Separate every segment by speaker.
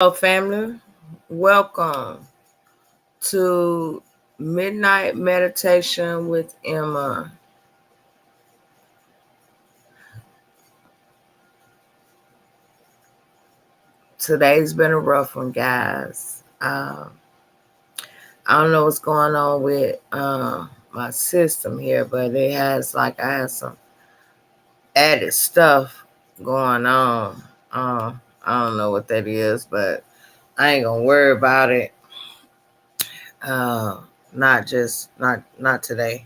Speaker 1: Hello, family. Welcome to Midnight Meditation with Emma. Today's been a rough one, guys. I don't know what's going on with my system here, but I had some added stuff going on. I don't know what that is, but I ain't gonna worry about it. Uh, not today.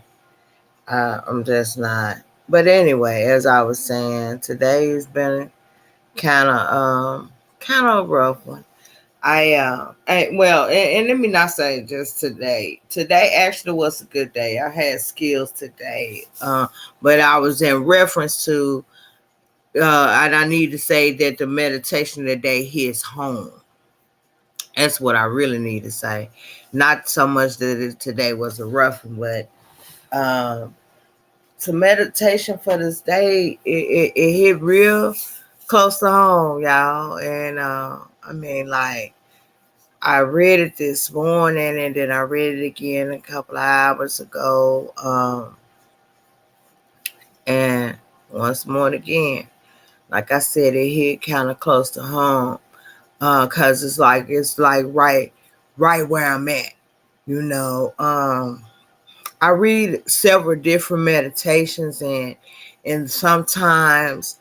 Speaker 1: I'm just not. But anyway, as I was saying, today's been kind of a rough one. And let me not say just today. Today actually was a good day. I had skills today, but I was in reference to, and I need to say that the meditation today hits home. That's what I really need to say. Not so much that today was a rough one, but um, to meditation for this day, it hit real close to home, y'all. And like I read it this morning, and then I read it again a couple of hours ago, and once more again. Like I said, it hit kind of close to home, cause it's like right where I'm at, you know. I read several different meditations, and sometimes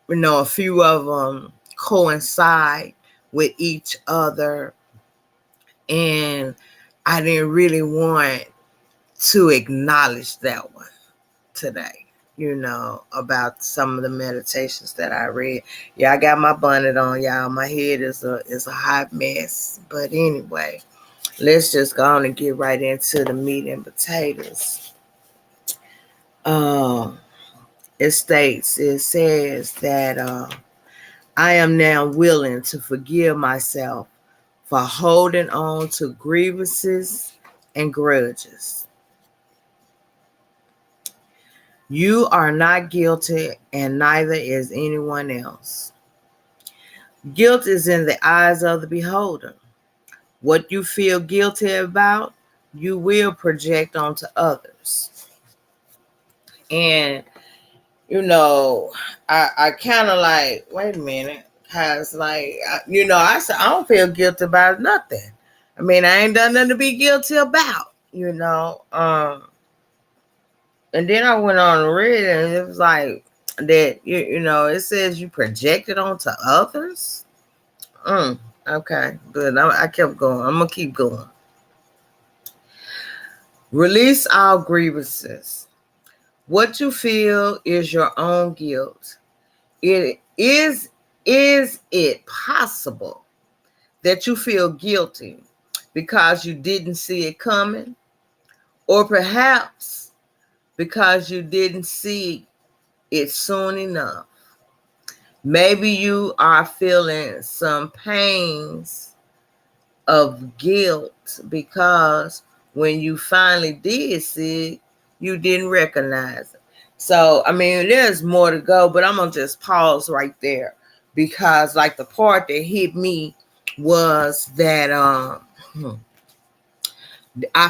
Speaker 1: a few of them coincide with each other, and I didn't really want to acknowledge that one today, about some of the meditations that I read. Yeah, I got my bonnet on, y'all. My head is a hot mess. But anyway, let's just go on and get right into the meat and potatoes. Um, it says that I am now willing to forgive myself for holding on to grievances and grudges. You are not guilty, and neither is anyone else. Guilt is in the eyes of the beholder. What you feel guilty about, you will project onto others. And, I kind of like, wait a minute, because, I said, I don't feel guilty about nothing. I mean, I ain't done nothing to be guilty about. And then I went on and read it, and it was like that. It says you project it onto others. Okay, good. I kept going. I'm gonna keep going. Release all grievances. What you feel is your own guilt. It is it possible that you feel guilty because you didn't see it coming, or perhaps because you didn't see it soon enough? Maybe you are feeling some pains of guilt because when you finally did see it, you didn't recognize it. So, I mean, there's more to go, but I'm going to just pause right there because, like, the part that hit me was that I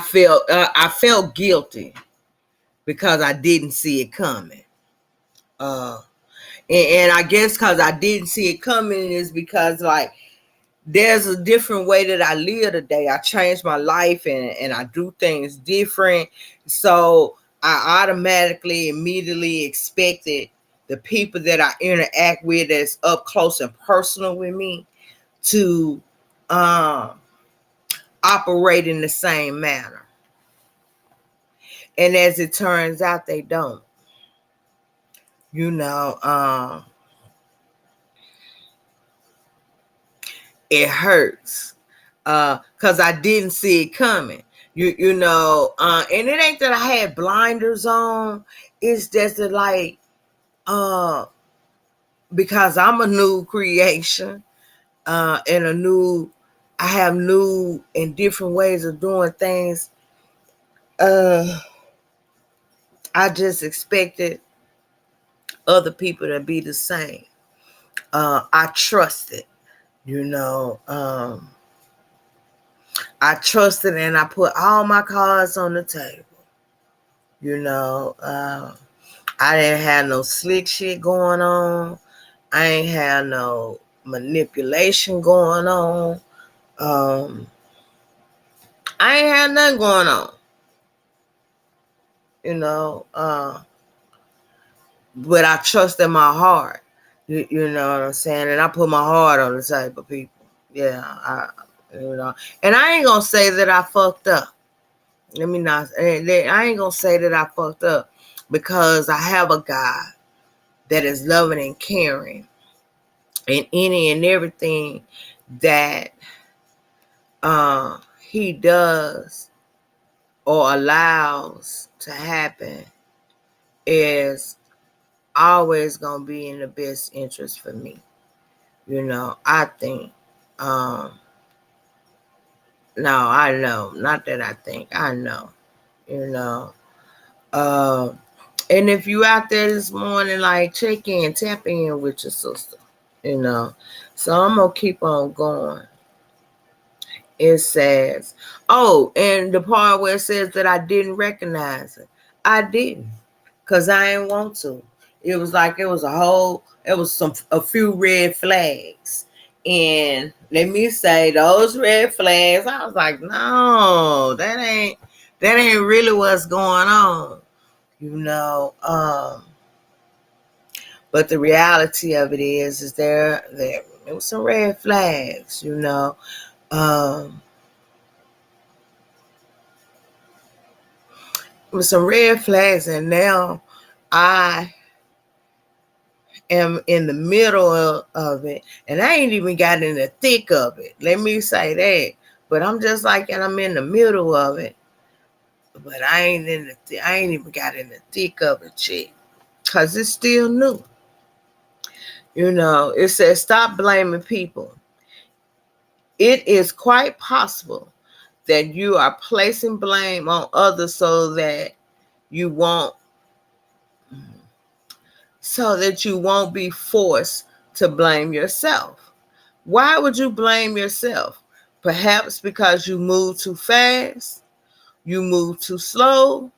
Speaker 1: felt guilty because I didn't see it coming. Uh, and I guess because I didn't see it coming is because, like, there's a different way that I live today. I changed my life, and I do things different. So I automatically, immediately expected the people that I interact with that's up close and personal with me to um, operate in the same manner. And as it turns out, they don't. You know, it hurts because I didn't see it coming. And it ain't that I had blinders on. It's just that, like, uh, because I'm a new creation, and I have new and different ways of doing things. Uh, I just expected other people to be the same. I trusted. You know, I trusted and I put all my cards on the table. You know, I didn't have no slick shit going on. I ain't had no manipulation going on. I ain't had nothing going on. You know, but I trust in my heart. You know what I'm saying? And I put my heart on the table, people. Yeah, and I ain't gonna say that I fucked up. Let me not. I ain't gonna say that I fucked up because I have a God that is loving and caring, and any and everything that He does or allows to happen is always gonna be in the best interest for me. You know, I think. No, I know. Not that I think. I know. You know. And if you out there this morning, like check in, tap in with your sister. You know. So I'm gonna keep on going. It says, oh, and the part where it says that I didn't recognize it. I didn't. Cause I didn't want to. It was like it was a few red flags. And let me say those red flags, I was like, no, that ain't really what's going on. You know, but the reality of it is there was some red flags, you know. With some red flags, and now I am in the middle of it, and I ain't even got in the thick of it. Let me say that. But I'm just like, and I'm in the middle of it, but I ain't even got in the thick of it yet, cause it's still new. You know, it says stop blaming people. It is quite possible that you are placing blame on others so that you won't be forced to blame yourself. Why would you blame yourself? Perhaps because you moved too fast, you moved too slow,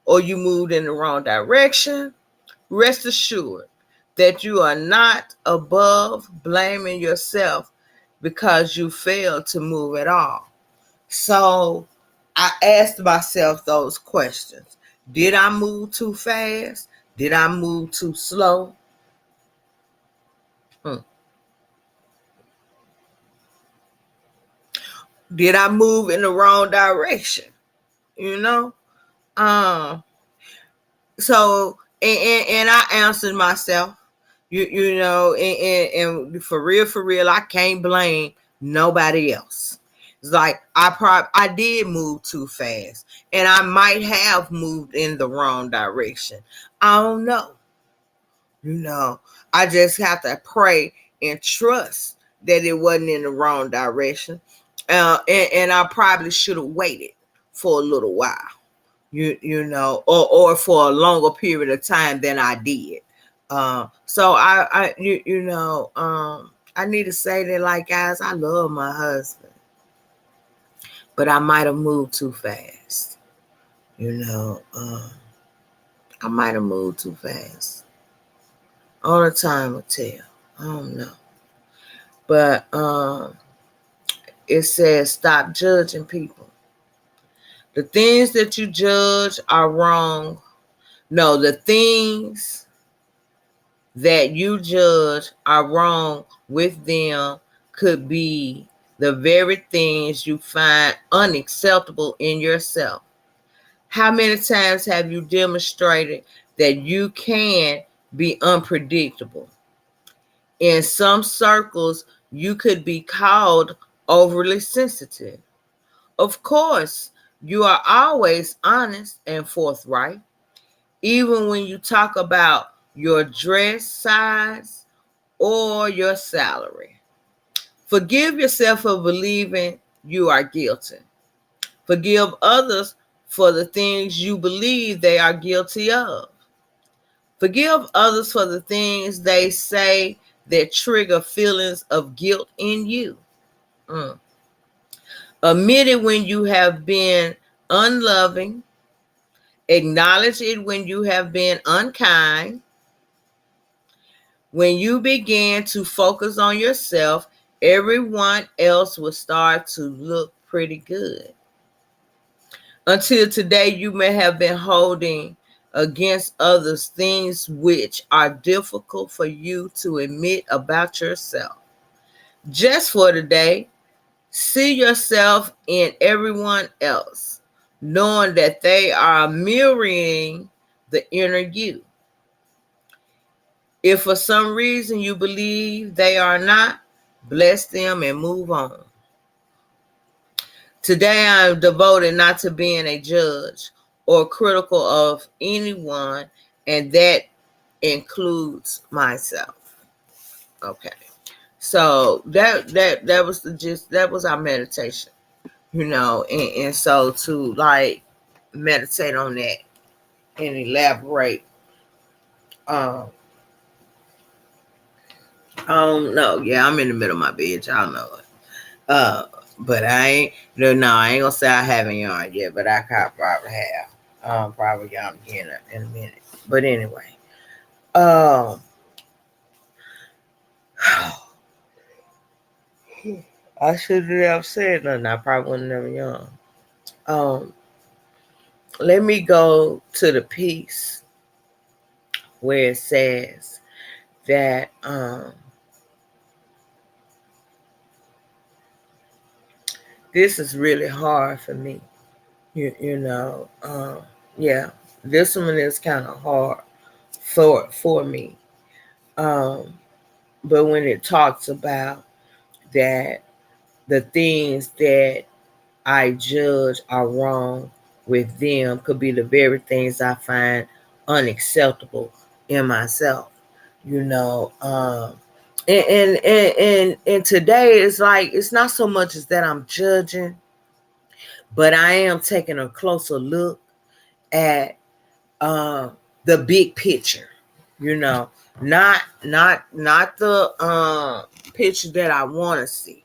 Speaker 1: or you moved in the wrong direction. Rest assured that you are not above blaming yourself because you failed to move at all. So I asked myself those questions. Did I move too fast? Did I move too slow? Did I move in the wrong direction? You know? So and I answered myself, you know, and for real, I can't blame nobody else. It's like I did move too fast, and I might have moved in the wrong direction. I don't know. You know, I just have to pray and trust that it wasn't in the wrong direction. And I probably should have waited for a little while, you know, or for a longer period of time than I did. So I need to say that, like, guys, I love my husband, but I might have moved too fast. You know, I might have moved too fast. All the time will tell. I don't know. But it says stop judging people. The things that you judge are wrong. No, the things that you judge are wrong with them could be the very things you find unacceptable in yourself. How many times have you demonstrated that you can be unpredictable? In some circles, you could be called overly sensitive. Of course, you are always honest and forthright, even when you talk about your dress size or your salary. Forgive yourself for believing you are guilty. Forgive others for the things you believe they are guilty of. Forgive others for the things they say that trigger feelings of guilt in you. Admit it when you have been unloving. Acknowledge it when you have been unkind. When you begin to focus on yourself, everyone else will start to look pretty good. Until today, you may have been holding against others things which are difficult for you to admit about yourself. Just for today, see yourself in everyone else, knowing that they are mirroring the inner you. If for some reason you believe they are not, bless them and move on. Today I am devoted not to being a judge or critical of anyone, and that includes myself. Okay. So that was the gist, that was our meditation, and so to like meditate on that and elaborate. No, yeah, I'm in the middle of my bed, y'all know it. But I ain't I ain't gonna say I haven't yarn yet, but I could probably have. Probably yarn again in a minute. But anyway. I should have said nothing. I probably wouldn't have never yarn. Let me go to the piece where it says that this is really hard for me. Yeah, this one is kind of hard for me. But when it talks about that the things that I judge are wrong with them could be the very things I find unacceptable in myself, and today it's like it's not so much as that I'm judging, but I am taking a closer look at the big picture, not the picture that I want to see,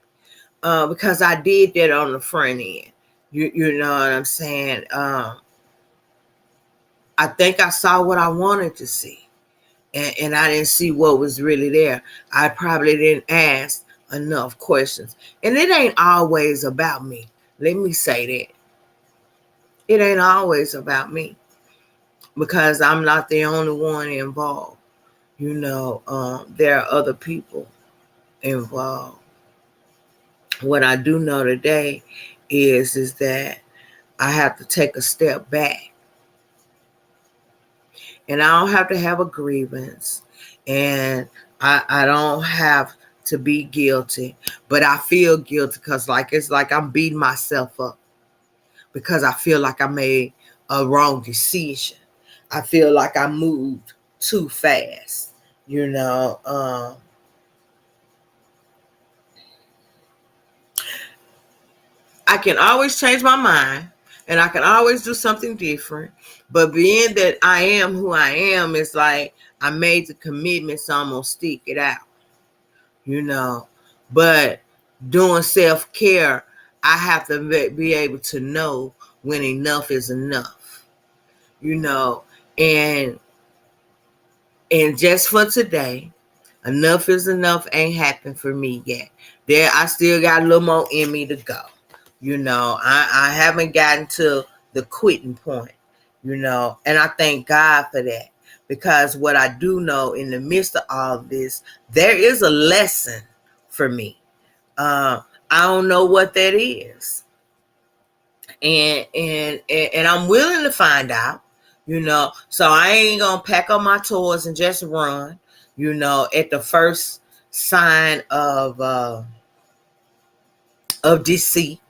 Speaker 1: because I did that on the front end. You know what I'm saying? I think I saw what I wanted to see, and I didn't see what was really there. I probably didn't ask enough questions, and it ain't always about me. Let me say that. It ain't always about me, because I'm not the only one involved. There are other people involved. What I do know today is that I have to take a step back, and I don't have to have a grievance, and I don't have to be guilty, but I feel guilty because it's like I'm beating myself up because I feel like I made a wrong decision. I feel like I moved too fast, I can always change my mind, and I can always do something different. But being that I am who I am, it's like I made the commitment, so I'm going to stick it out, But doing self-care, I have to be able to know when enough is enough, And just for today, enough is enough ain't happened for me yet. I still got a little more in me to go. I haven't gotten to the quitting point, and I thank God for that, because what I do know in the midst of all of this, there is a lesson for me. I don't know what that is, and I'm willing to find out, so I ain't gonna pack up my toys and just run, at the first sign of deceit.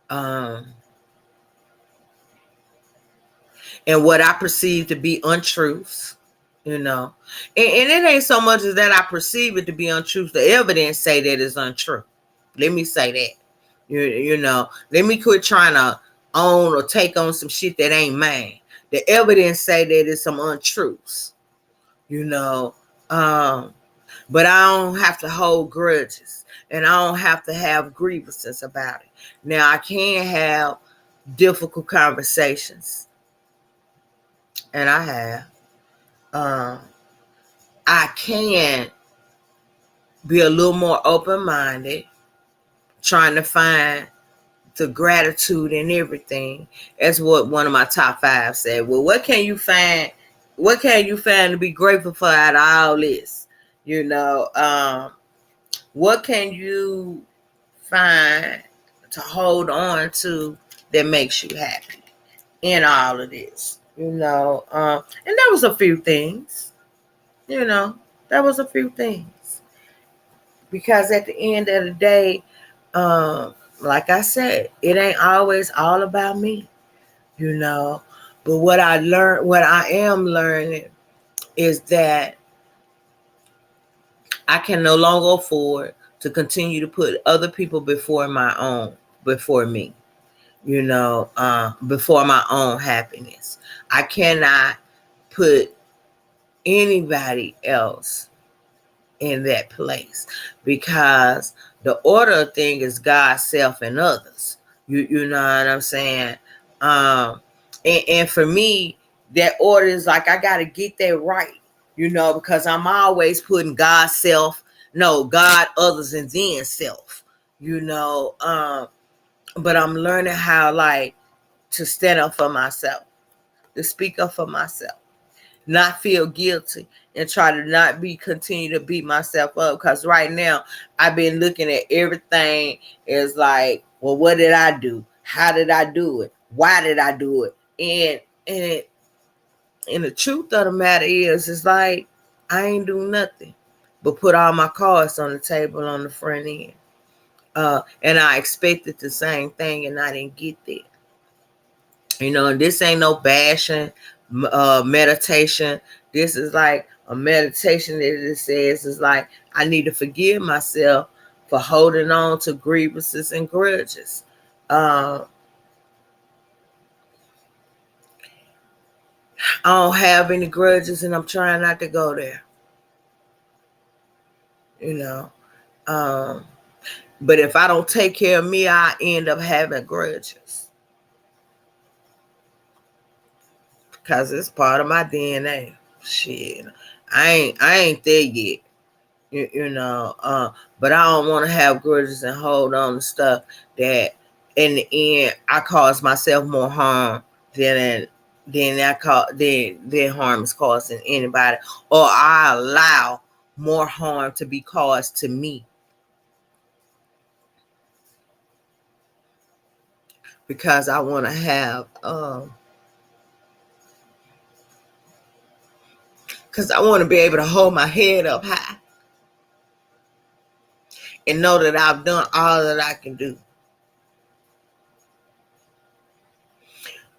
Speaker 1: And what I perceive to be untruths, and it ain't so much as that I perceive it to be untruth. The evidence say that it's untrue. Let me say that. Let me quit trying to own or take on some shit that ain't mine. The evidence say that it's some untruths, But I don't have to hold grudges, and I don't have to have grievances about it. Now I can have difficult conversations, and I have. Um, I can be a little more open-minded, trying to find the gratitude in everything. That's what one of my top 5 said. Well, what can you find? What can you find to be grateful for out of all this? You know, what can you find to hold on to that makes you happy in all of this? You know, and there was a few things. You know, there was a few things, because at the end of the day, like I said, it ain't always all about me, you know. But what I am learning is that I can no longer afford to continue to put other people before me, you know, before my own happiness. I cannot put anybody else in that place, because the order of thing is God, self, and others. You know what I'm saying? And for me, that order is like I gotta get that right, you know, because I'm always putting God, self, no, God, others, and then self, you know. But I'm learning how, like, to stand up for myself, to speak up for myself, not feel guilty, and try to not continue to beat myself up. Because right now I've been looking at everything as like, well, what did I do? How did I do it? Why did I do it? And the truth of the matter is, it's like I ain't do nothing but put all my cards on the table on the front end. And I expected the same thing, and I didn't get that. You know, and this ain't no bashing meditation. This is like a meditation that it says is like, I need to forgive myself for holding on to grievances and grudges. I don't have any grudges, and I'm trying not to go there. You know, but if I don't take care of me, I end up having grudges, because it's part of my DNA. Shit, I ain't there yet. You know, but I don't want to have grudges and hold on to stuff that in the end I cause myself more harm than than harm is causing anybody, or I allow more harm to be caused to me, because I want to have because I want to be able to hold my head up high and know that I've done all that I can do.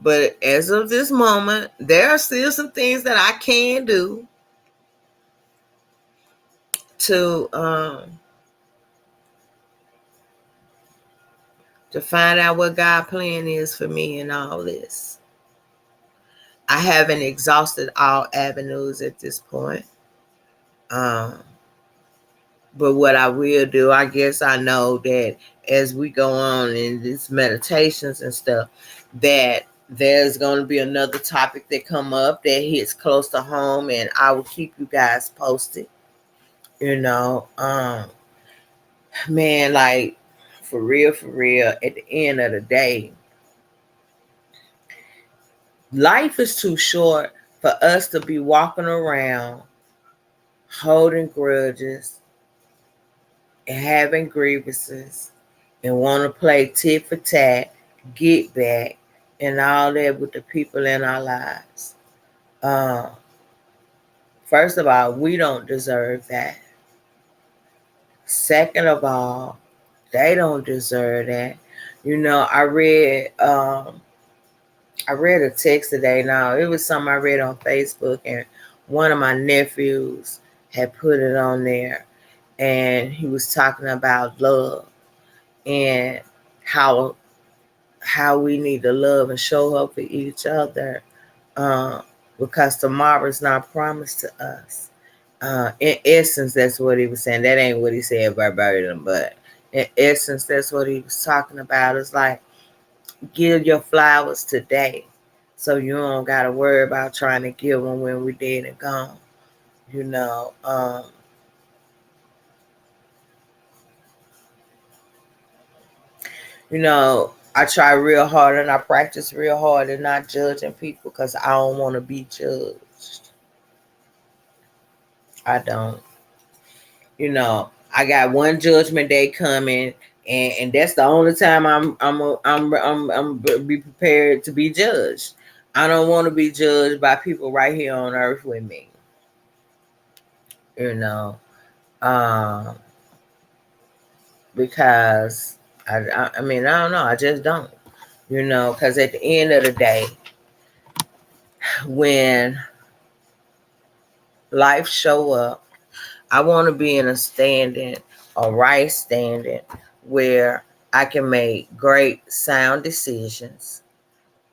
Speaker 1: But as of this moment, there are still some things that I can do to find out what God's plan is for me in all this. I haven't exhausted all avenues at this point. But what I will do, I guess I know that as we go on in these meditations and stuff, that there's going to be another topic that come up that hits close to home, and I will keep you guys posted. You know, man, like, for real, at the end of the day, life is too short for us to be walking around holding grudges and having grievances and want to play tit for tat, get back, and all that with the people in our lives. Uh, First of all, we don't deserve that. Second of all, they don't deserve that. You know, I read a text today. Now, it was something I read on Facebook, and one of my nephews had put it on there, and he was talking about love and how we need to love and show up for each other, uh, because tomorrow is not promised to us. In essence, that's what he was saying. That ain't what he said verbatim, but in essence, that's what he was talking about. It's like, give your flowers today, so you don't gotta worry about trying to give them when we're dead and gone. You know, I try real hard and I practice real hard and not judging people because I don't want to be judged. I don't. I got one judgment day coming, and that's the only time I'm be prepared to be judged. I don't want to be judged by people right here on earth with me. You know, um, because I mean, I don't know. I just don't. Because at the end of the day, when life show up, I want to be in a right standing, where I can make great sound decisions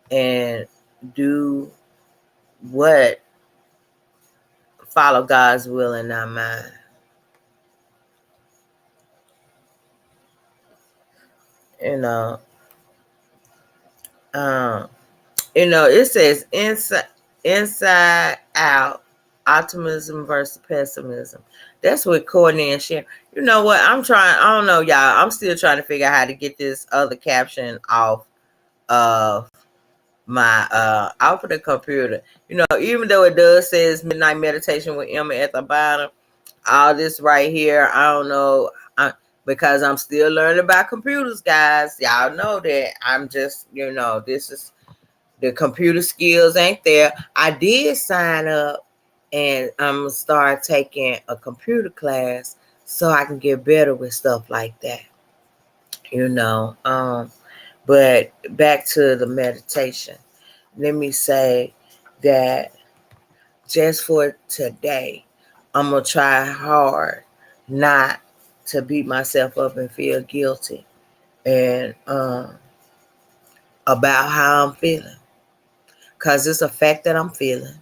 Speaker 1: and do what follow God's will and not mine. You know, um, it says inside out, optimism versus pessimism. That's what Courtney and Sharon. You know what? I don't know, y'all. I'm still trying to figure out how to get this other caption off of my off of the computer. Even though it does says midnight meditation with Emma at the bottom, all this right here, I don't know. Because I'm still learning about computers, guys. Y'all know that I'm just, this is the computer skills ain't there. I did sign up and I'm gonna start taking a computer class so I can get better with stuff like that. But back to the meditation. Let me say that just for today, I'm gonna try hard not to beat myself up and feel guilty and about how I'm feeling, because it's a fact that I'm feeling.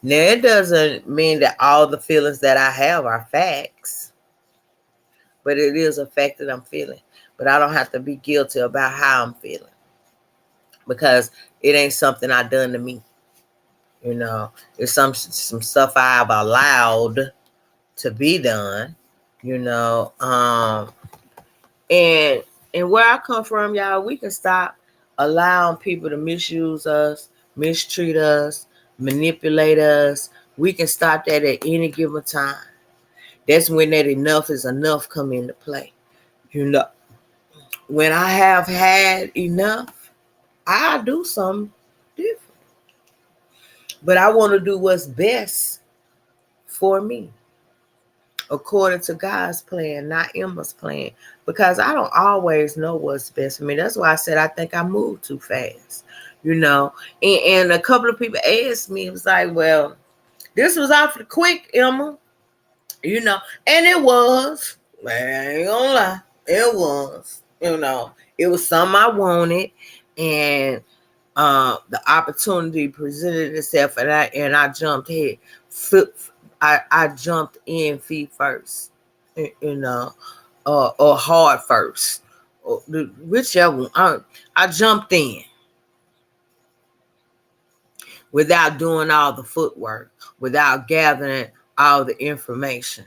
Speaker 1: Now, it doesn't mean that all the feelings that I have are facts, but it is a fact that I'm feeling. But I don't have to be guilty about how I'm feeling, because it ain't something I done to me. It's some stuff I've allowed to be done. You know, and where I come from, y'all, we can stop allowing people to misuse us, mistreat us, manipulate us. We can stop that at any given time. That's when that enough is enough come into play. You know, when I have had enough, I do something different. But I want to do what's best for me, according to God's plan, not Emma's plan. Because I don't always know what's best for me. That's why I said I think I move too fast. And a couple of people asked me, it was like, well, this was awfully quick, Emma. And it was. I ain't gonna lie. It was. It was something I wanted, and the opportunity presented itself, and I jumped head. I jumped in feet first, or hard first, or whichever one. I jumped in without doing all the footwork, without gathering all the information.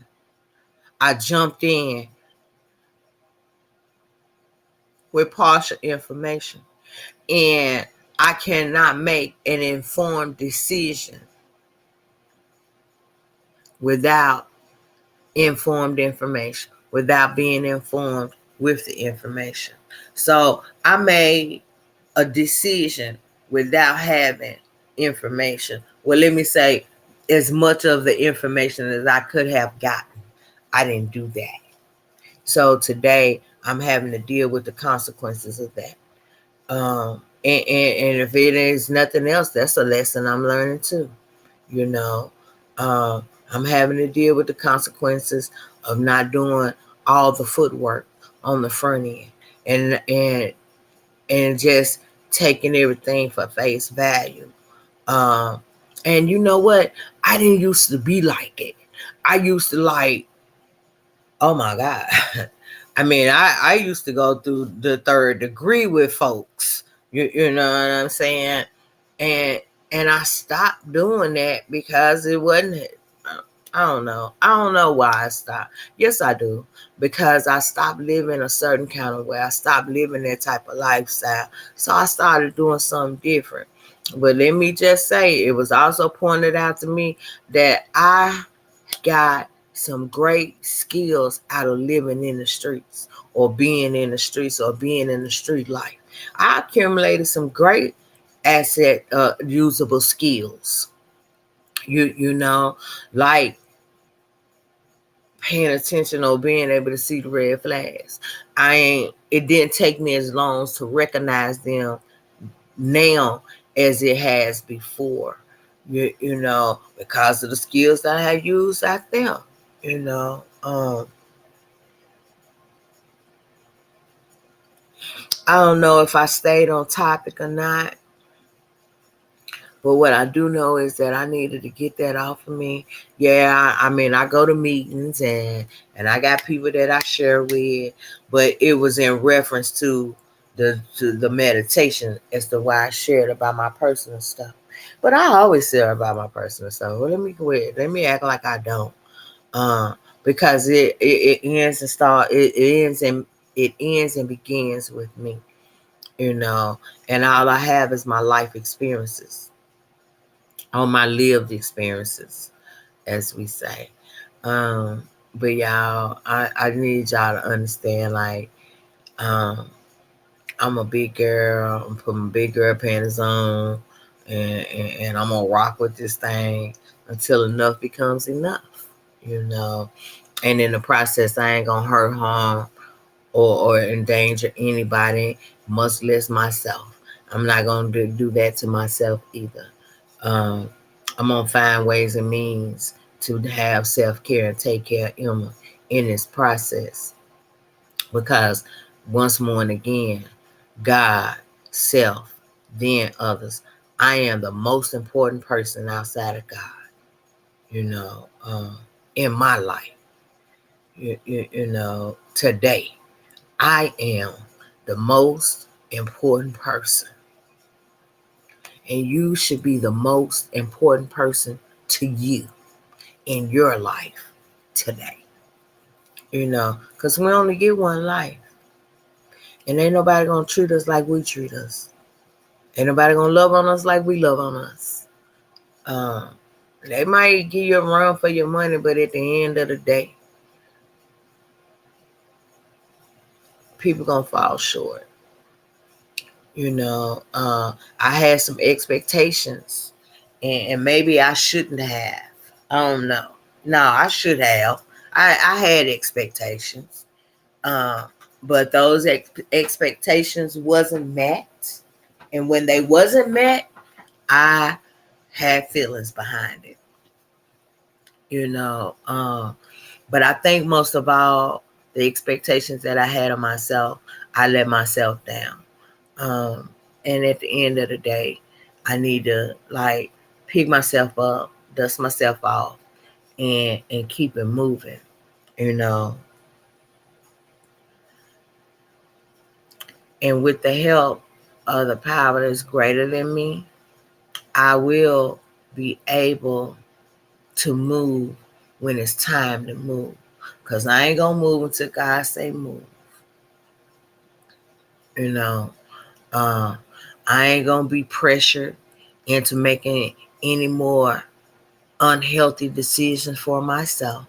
Speaker 1: I jumped in with partial information, and I cannot make an informed decision without informed information, without being informed with the information. So I made a decision without having information. Well, let me say, as much of the information as I could have gotten, I didn't do that. So today I'm having to deal with the consequences of that. And if it is nothing else, that's a lesson I'm learning too. You know, I'm having to deal with the consequences of not doing all the footwork on the front end, and just taking everything for face value. And you know what? I didn't used to be like it. I used to like, oh my God. I mean, I used to go through the third degree with folks. You know what I'm saying? And I stopped doing that because it wasn't, I don't know. I don't know why I stopped. Yes, I do. Because I stopped living a certain kind of way. I stopped living that type of lifestyle. So I started doing something different. But let me just say, it was also pointed out to me that I got some great skills out of living in the streets or being in the streets or being in the street life. I accumulated some great asset usable skills. You know, like paying attention or being able to see the red flags. It didn't take me as long to recognize them now as it has before. You know, because of the skills that I have used out there. You know, I don't know if I stayed on topic or not, but what I do know is that I needed to get that off of me. Yeah, I mean, I go to meetings and I got people that I share with, but it was in reference to the meditation as to why I shared about my personal stuff. But I always share about my personal stuff. Well, let me quit. Let me act like I don't. Uh, because it ends and start it ends and begins with me. You know, and all I have is my life experiences, all my lived experiences, as we say. But y'all, I need y'all to understand, like, um, I'm a big girl. I'm putting my big girl panties on, and I'm gonna rock with this thing until enough becomes enough. You know, and in the process, I ain't gonna hurt, harm, or endanger anybody, much less myself. I'm not going to do that to myself either. Um, I'm going to find ways and means to have self-care and take care of Emma in this process. Because once more and again, God, self, then others. I am the most important person outside of God, you know, in my life, you know, today. I am the most important person, and you should be the most important person to you in your life today. You know, because we only get one life, and ain't nobody gonna treat us like we treat us. Ain't nobody gonna love on us like we love on us. Um, they might give you a run for your money, but at the end of the day, people gonna fall short. You know, I had some expectations, and maybe I shouldn't have. I don't know. No, I should have. I had expectations, uh, but those expectations wasn't met, and when they wasn't met, I had feelings behind it. You know, but I think most of all, the expectations that I had of myself, I let myself down. Um, and at the end of the day, I need to like pick myself up, dust myself off, and keep it moving. You know, and with the help of the power that's greater than me, I will be able to move when it's time to move. Cause I ain't gonna move until God say move. You know, uh, I ain't gonna be pressured into making any more unhealthy decisions for myself,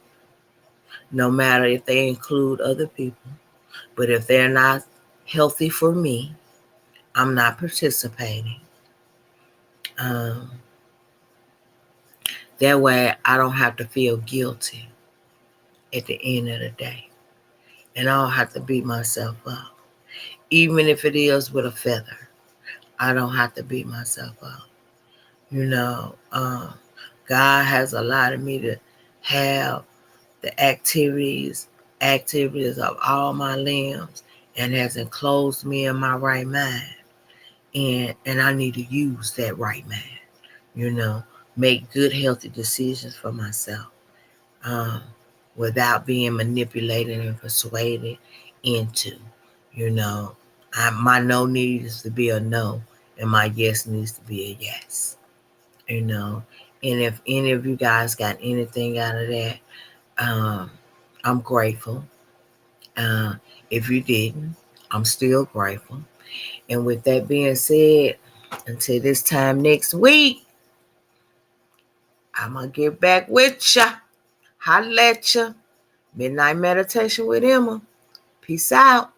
Speaker 1: no matter if they include other people. But if they're not healthy for me, I'm not participating. Um, that way, I don't have to feel guilty at the end of the day. And I don't have to beat myself up. Even if it is with a feather, I don't have to beat myself up. You know, God has allowed me to have the activities of all my limbs, and has enclosed me in my right mind. And I need to use that right mind, you know, make good, healthy decisions for myself, um, without being manipulated and persuaded into. You know, my no needs to be a no, and my yes needs to be a yes. You know, and if any of you guys got anything out of that, um, I'm grateful. Uh, if you didn't, I'm still grateful. And with that being said, until this time next week, I'm going to get back with ya. Holla at ya. Midnight Meditation with Emma. Peace out.